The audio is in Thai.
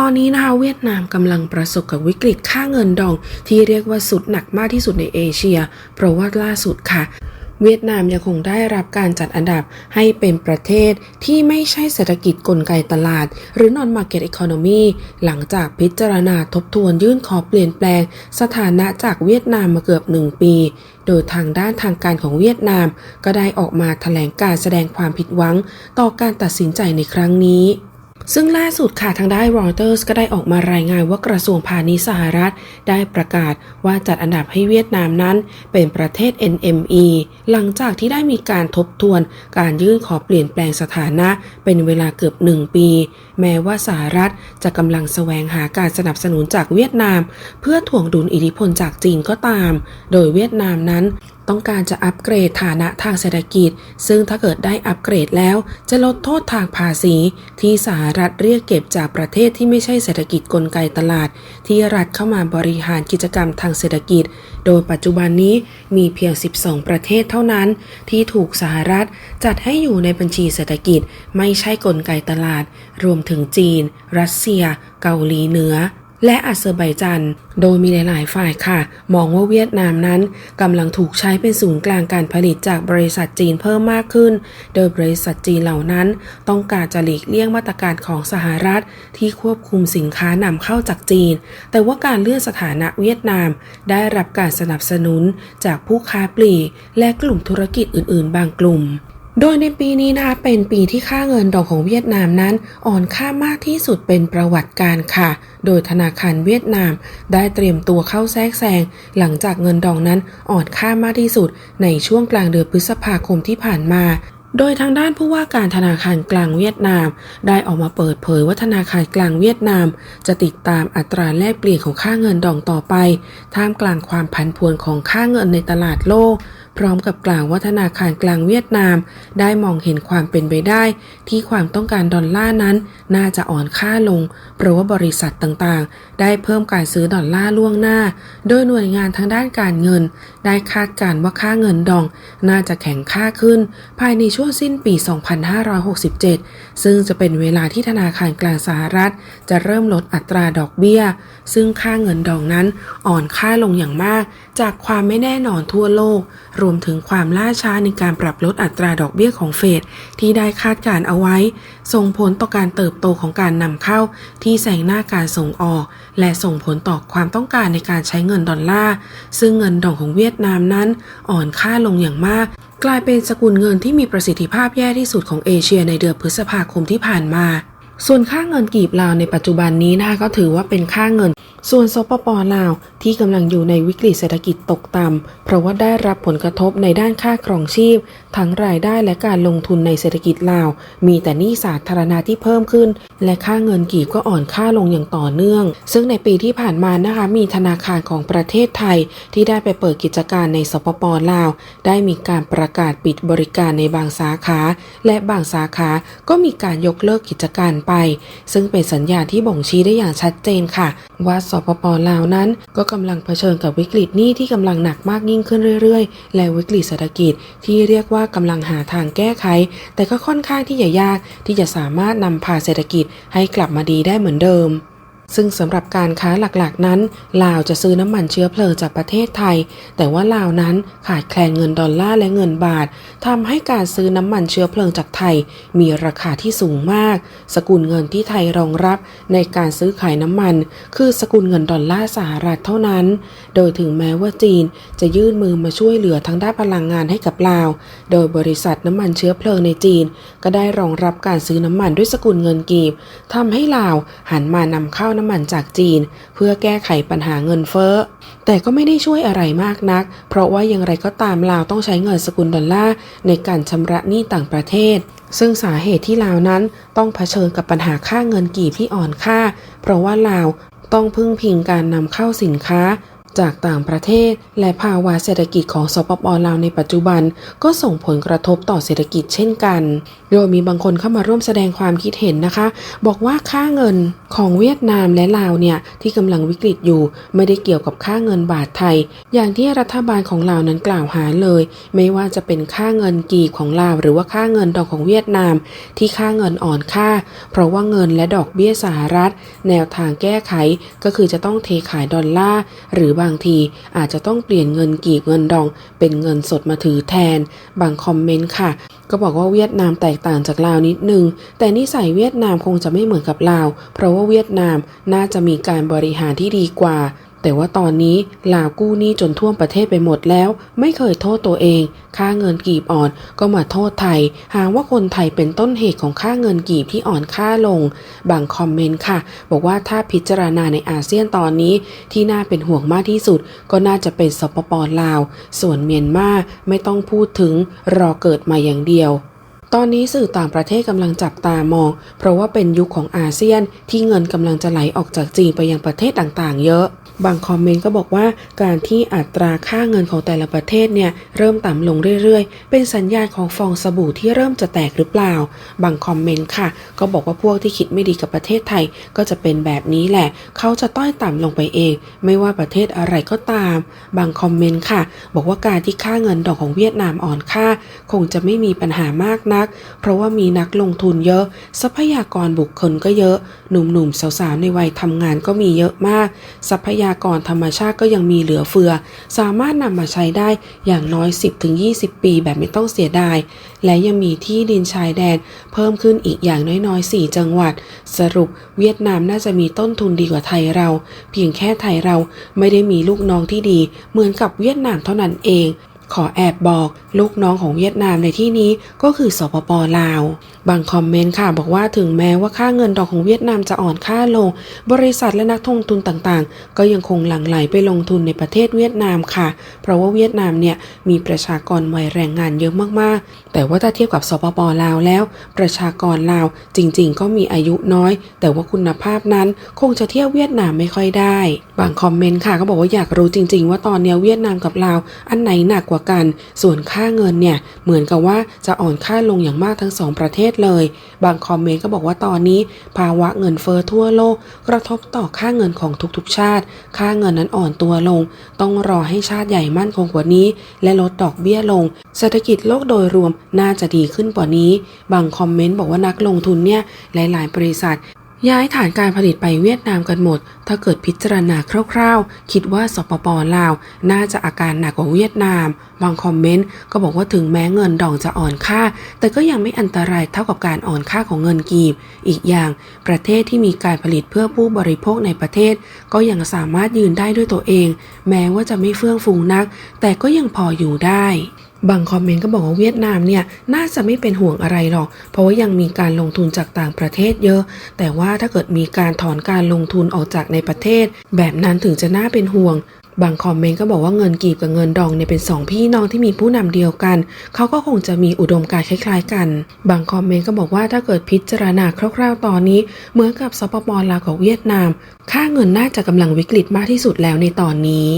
ตอนนี้นะคะเวียดนามกำลังประสบกับวิกฤตค่าเงินดองที่เรียกว่าสุดหนักมากที่สุดในเอเชียเพราะว่าล่าสุดค่ะเวียดนามยังคงได้รับการจัดอันดับให้เป็นประเทศที่ไม่ใช่เศรษฐกิจกลไกตลาดหรือ non market economy หลังจากพิจารณาทบทวนยื่นขอเปลี่ยนแปลงสถานะจากเวียดนามมาเกือบ1 ปีโดยทางด้านทางการของเวียดนามก็ได้ออกมาแถลงการแสดงความผิดหวังต่อการตัดสินใจในครั้งนี้ซึ่งล่าสุดค่ะทางด้านรอยเตอร์สก็ได้ออกมารายงานว่ากระทรวงพาณิชย์สหรัฐได้ประกาศว่าจัดอันดับให้เวียดนามนั้นเป็นประเทศ NME หลังจากที่ได้มีการทบทวนการยื่นขอเปลี่ยนแปลงสถานะเป็นเวลาเกือบ1 ปีแม้ว่าสหรัฐจะกำลังแสวงหาการสนับสนุนจากเวียดนามเพื่อถ่วงดุลอิทธิพลจากจีนก็ตามโดยเวียดนามนั้นต้องการจะอัปเกรดฐานะทางเศรษฐกิจซึ่งถ้าเกิดได้อัปเกรดแล้วจะลดโทษทางภาษีที่สหรัฐเรียกเก็บจากประเทศที่ไม่ใช่เศรษฐกิจกลไกตลาดที่รัฐเข้ามาบริหารกิจกรรมทางเศรษฐกิจโดยปัจจุบันนี้มีเพียง12 ประเทศเท่านั้นที่ถูกสหรัฐจัดให้อยู่ในบัญชีเศรษฐกิจไม่ใช่กลไกตลาดรวมถึงจีนรัสเซียเกาหลีเหนือและอาเซอร์ไบจันโดยมีหลายๆฝ่ายค่ะมองว่าเวียดนามนั้นกำลังถูกใช้เป็นศูนย์กลางการผลิตจากบริษัทจีนเพิ่มมากขึ้นโดยบริษัทจีนเหล่านั้นต้องการจะหลีกเลี่ยงมาตรการของสหรัฐที่ควบคุมสินค้านำเข้าจากจีนแต่ว่าการเลื่อนสถานะเวียดนามได้รับการสนับสนุนจากผู้ค้าปลีกและกลุ่มธุรกิจอื่นๆบางกลุ่มโดยในปีนี้นะคะเป็นปีที่ค่าเงินดองของเวียดนามนั้นอ่อนค่ามากที่สุดเป็นประวัติการณ์ค่ะโดยธนาคารเวียดนามได้เตรียมตัวเข้าแทรกแซงหลังจากเงินดองนั้นอ่อนค่ามากที่สุดในช่วงกลางเดือนพฤษภาคมที่ผ่านมาโดยทางด้านผู้ว่าการธนาคารกลางเวียดนามได้ออกมาเปิดเผยว่าธนาคารกลางเวียดนามจะติดตามอัตราแลกเปลี่ยนของค่าเงินดองต่อไปท่ามกลางความผันผวนของค่าเงินในตลาดโลกพร้อมกับกล่าวว่าธนาคารกลางเวียดนามได้มองเห็นความเป็นไปได้ที่ความต้องการดอลลาร์นั้นน่าจะอ่อนค่าลงเพราะว่าบริษัทต่างๆได้เพิ่มการซื้อดอลลาร์ล่วงหน้าโดยหน่วยงานทางด้านการเงินได้คาดการณ์ว่าค่าเงินดองน่าจะแข็งค่าขึ้นภายในช่วงสิ้นปี 2567 ซึ่งจะเป็นเวลาที่ธนาคารกลางสหรัฐจะเริ่มลดอัตราดอกเบี้ยซึ่งค่าเงินดองนั้นอ่อนค่าลงอย่างมากจากความไม่แน่นอนทั่วโลกรวมถึงความล่าช้าในการปรับลดอัตราดอกเบี้ยของเฟดที่ได้คาดการเอาไว้ส่งผลต่อการเติบโตของการนำเข้าที่แซงหน้าการส่งออกและส่งผลต่อความต้องการในการใช้เงินดอลลาร์ซึ่งเงินดองของเวียดนามนั้นอ่อนค่าลงอย่างมากกลายเป็นสกุลเงินที่มีประสิทธิภาพแย่ที่สุดของเอเชียในเดือนพฤษภาคมที่ผ่านมาส่วนค่าเงินกีบลาวในปัจจุบันนี้นะคะก็ถือว่าเป็นค่าเงินส่วนสปป.ลาวที่กำลังอยู่ในวิกฤตเศรษฐกิจตกต่ำเพราะว่าได้รับผลกระทบในด้านค่าครองชีพทั้งรายได้และการลงทุนในเศรษฐกิจลาวมีแต่หนี้สาธารณะที่เพิ่มขึ้นและค่าเงินกีบก็อ่อนค่าลงอย่างต่อเนื่องซึ่งในปีที่ผ่านมานะคะมีธนาคารของประเทศไทยที่ได้ไปเปิดกิจการในสปป.ลาวได้มีการประกาศปิดบริการในบางสาขาและบางสาขาก็มีการยกเลิกกิจการไปซึ่งเป็นสัญญาณที่บ่งชี้ได้อย่างชัดเจนค่ะว่าสปป.ลาวนั้นก็กำลังเผชิญกับวิกฤตหนี้ที่กำลังหนักมากยิ่งขึ้นเรื่อยๆและวิกฤตเศรษฐกิจที่เรียกว่ากำลังหาทางแก้ไขแต่ก็ค่อนข้างที่จะยากที่จะสามารถนำพาเศรษฐกิจให้กลับมาดีได้เหมือนเดิมซึ่งสำหรับการค้าหลักๆนั้นลาวจะซื้อน้ำมันเชื้อเพลิงจากประเทศไทยแต่ว่าลาวนั้นขาดแคลนเงินดอลลาร์และเงินบาททำให้การซื้อน้ำมันเชื้อเพลิงจากไทยมีราคาที่สูงมากสกุลเงินที่ไทยรองรับในการซื้อขายน้ำมันคือสกุลเงินดอลลาร์สหรัฐเท่านั้นโดยถึงแม้ว่าจีนจะยื่นมือมาช่วยเหลือทางด้านพลังงานให้กับลาวโดยบริษัทน้ำมันเชื้อเพลิงในจีนก็ได้รองรับการซื้อน้ำมันด้วยสกุลเงินกีบทำให้ลาวหันมานำเข้าน้ำมันจากจีนเพื่อแก้ไขปัญหาเงินเฟ้อแต่ก็ไม่ได้ช่วยอะไรมากนักเพราะว่าอย่างไรก็ตามลาวต้องใช้เงินสกุลดอลลาร์ในการชำระหนี้ต่างประเทศซึ่งสาเหตุที่ลาวนั้นต้องเผชิญกับปัญหาค่าเงินกีบที่อ่อนค่าเพราะว่าลาวต้องพึ่งพิงการนำเข้าสินค้า จากต่างประเทศและภาวะเศรษฐกิจของสปป.ลาวในปัจจุบันก็ส่งผลกระทบต่อเศรษฐกิจเช่นกันโดยมีบางคนเข้ามาร่วมแสดงความคิดเห็นนะคะบอกว่าค่าเงินของเวียดนามและลาวเนี่ยที่กำลังวิกฤตอยู่ไม่ได้เกี่ยวกับค่าเงินบาทไทยอย่างที่รัฐบาลของลาวนั้นกล่าวหาเลยไม่ว่าจะเป็นค่าเงินกีบของลาวหรือว่าค่าเงินดองของเวียดนามที่ค่าเงินอ่อนค่าเพราะว่าเงินและดอกเบี้ยสหรัฐแนวทางแก้ไขก็คือจะต้องเทขายดอลลาร์หรือบางทีอาจจะต้องเปลี่ยนเงินกีบเงินดองเป็นเงินสดมาถือแทนบางคอมเมนต์ค่ะก็บอกว่าเวียดนามแตกต่างจากลาวนิดนึงแต่นิสัยเวียดนามคงจะไม่เหมือนกับลาวเพราะว่าเวียดนามน่าจะมีการบริหารที่ดีกว่าแต่ว่าตอนนี้ลาวกู้หนี้จนท่วมประเทศไปหมดแล้วไม่เคยโทษตัวเองค่าเงินกีบอ่อนก็มาโทษไทยหาว่าคนไทยเป็นต้นเหตุของค่าเงินกีบที่อ่อนค่าลงบางคอมเมนต์ค่ะบอกว่าถ้าพิจารณาในอาเซียนตอนนี้ที่น่าเป็นห่วงมากที่สุดก็น่าจะเป็นสปป.ลาวส่วนเมียนมาไม่ต้องพูดถึงรอเกิดมาอย่างเดียวตอนนี้สื่อต่างประเทศกำลังจับตามองเพราะว่าเป็นยุคของอาเซียนที่เงินกำลังจะไหลออกจากจีนไปยังประเทศต่างๆเยอะบางคอมเมนต์ก็บอกว่าการที่อัตราค่าเงินของแต่ละประเทศเนี่ยเริ่มต่ำลงเรื่อยๆเป็นสัญญาณของฟองสบู่ที่เริ่มจะแตกหรือเปล่าบางคอมเมนต์ค่ะก็บอกว่าพวกที่คิดไม่ดีกับประเทศไทยก็จะเป็นแบบนี้แหละเขาจะต้อยต่ำลงไปเองไม่ว่าประเทศอะไรก็ตามบางคอมเมนต์ค่ะบอกว่าการที่ค่าเงินดอกของเวียดนามอ่อนค่าคงจะไม่มีปัญหามากนักเพราะว่ามีนักลงทุนเยอะทรัพยากรบุคคลก็เยอะหนุ่มๆสาวๆในวัยทำงานก็มีเยอะมากทรัพยากรธรรมชาติก็ยังมีเหลือเฟือสามารถนำมาใช้ได้อย่างน้อย 10-20 ปีแบบไม่ต้องเสียดายและยังมีที่ดินชายแดนเพิ่มขึ้นอีกอย่างน้อยๆ4จังหวัดสรุปเวียดนามน่าจะมีต้นทุนดีกว่าไทยเราเพียงแค่ไทยเราไม่ได้มีลูกน้องที่ดีเหมือนกับเวียดนามเท่านั้นเองขอแอบบอกลูกน้องของเวียดนามในที่นี้ก็คือสปป.ลาวบางคอมเมนต์ค่ะบอกว่าถึงแม้ว่าค่าเงินดอกของเวียดนามจะอ่อนค่าลงบริษัทและนักลงทุนต่างๆก็ยังคงหลั่งไหลไปลงทุนในประเทศเวียดนามค่ะเพราะว่าเวียดนามเนี่ยมีประชากรวัยแรงงานเยอะมากๆแต่ว่าถ้าเทียบกับสปป.ลาวแล้วประชากรลาวจริงๆก็มีอายุน้อยแต่ว่าคุณภาพนั้นคงจะเทียบเวียดนามไม่ค่อยได้บางคอมเมนต์ค่ะก็บอกว่าอยากรู้จริงๆว่าตอนนี้เวียดนามกับลาวอันไหนหนักกว่ากันส่วนค่าเงินเนี่ยเหมือนกับว่าจะอ่อนค่าลงอย่างมากทั้งสองประเทศเลยบางคอมเมนต์ก็บอกว่าตอนนี้ภาวะเงินเฟ้อทั่วโลกกระทบต่อค่าเงินของทุกๆชาติค่าเงินนั้นอ่อนตัวลงต้องรอให้ชาติใหญ่มั่นคงกว่านี้และลดดอกเบี้ยลงเศรษฐกิจโลกโดยรวมน่าจะดีขึ้นกว่านี้บางคอมเมนต์บอกว่านักลงทุนเนี่ยหลายๆบริษัทย้ายฐานการผลิตไปเวียดนามกันหมดถ้าเกิดพิจารณาคร่าวๆคิดว่าสปป.ลาวน่าจะอาการหนักกว่าเวียดนามบางคอมเมนต์ก็บอกว่าถึงแม้เงินดองจะอ่อนค่าแต่ก็ยังไม่อันตรายเท่ากับการอ่อนค่าของเงินกีบอีกอย่างประเทศที่มีการผลิตเพื่อผู้บริโภคในประเทศก็ยังสามารถยืนได้ด้วยตัวเองแม้ว่าจะไม่เฟื่องฟูนักแต่ก็ยังพออยู่ได้บางคอมเมนต์ก็บอกว่าเวียดนามเนี่ยน่าจะไม่เป็นห่วงอะไรหรอกเพราะว่ายังมีการลงทุนจากต่างประเทศเยอะแต่ว่าถ้าเกิดมีการถอนการลงทุนออกจากในประเทศแบบนั้นถึงจะน่าเป็นห่วงบางคอมเมนต์ก็บอกว่าเงินกีบกับเงินดองเนี่ยเป็นสองพี่น้องที่มีผู้นำเดียวกันเขาก็คงจะมีอุดมการณ์คล้ายๆกันบางคอมเมนต์ก็บอกว่าถ้าเกิดพิจารณาคร่าวๆตอนนี้เหมือนกับสปป.ลาวกับเวียดนามค่าเงินน่าจะกำลังวิกฤตมากที่สุดแล้วในตอนนี้